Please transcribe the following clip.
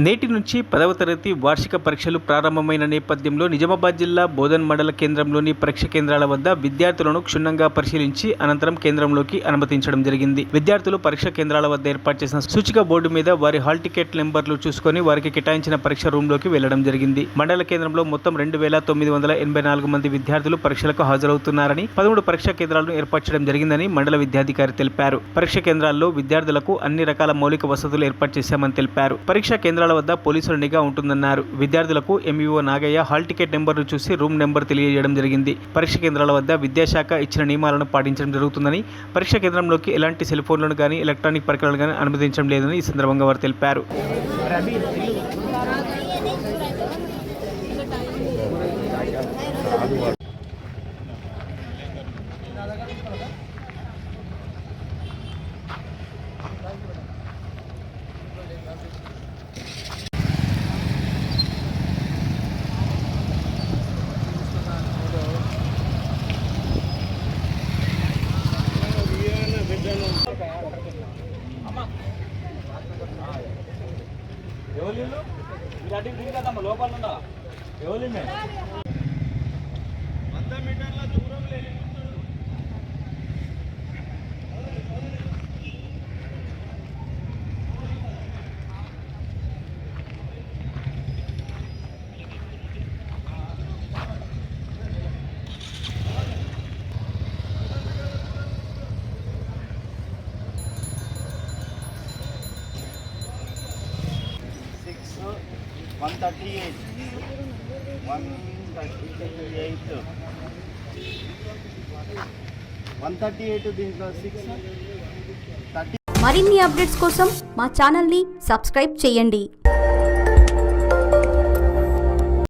నేటి నుంచి 10వ తరగతి వార్షిక పరీక్షలు ప్రారంభమైన నేపథ్యంలో నిజామాబాద్ జిల్లా బోధన్ మండల కేంద్రంలోని పరీక్ష కేంద్రాల వద్ద విద్యార్థులను క్షుణ్ణంగా పరిశీలించి అనంతరం కేంద్రంలోకి అనుమతించడం జరిగింది. విద్యార్థులు పరీక్ష కేంద్రాల వద్ద ఏర్పాటు చేసిన సూచిక బోర్డు మీద వారి హాల్ టికెట్ నెంబర్లు చూసుకొని వారికి కేటాయించిన పరీక్ష రూమ్లోకి వెళ్లడం జరిగింది. మండల కేంద్రంలో మొత్తం 2984 మంది విద్యార్థులు పరీక్షలకు హాజరవుతున్నారని 13 పరీక్షా కేంద్రాలను ఏర్పాటు చేయడం జరిగిందని మండల విద్యాధికారి తెలిపారు. పరీక్ష కేంద్రాల్లో విద్యార్థులకు అన్ని రకాల మౌలిక వసతులు ఏర్పాటు చేశామని తెలిపారు. పరీక్షా కేంద్రాల వద్ద పోలీసుల నిఘా ఉంటుందన్నారు. విద్యార్థులకు ఎంఈఓ నాగయ్య హాల్ టికెట్ నెంబర్ను చూసి రూమ్ నెంబర్ తెలియజేయడం జరిగింది. పరీక్ష కేంద్రాల వద్ద విద్యాశాఖ ఇచ్చిన నియమాలను పాటించడం జరుగుతుందని, పరీక్ష కేంద్రంలోకి ఎలాంటి సెల్ ఫోన్లను కానీ ఎలక్ట్రానిక్ పరికరాలను కానీ అనుమతించడం లేదని ఈ సందర్భంగా వారు తెలిపారు. లోపల 100 మీటర్ల దూరం లేదు. దీంట్లో 630. మరిన్ని అప్డేట్స్ కోసం మా ఛానల్ని సబ్స్క్రైబ్ చేయండి.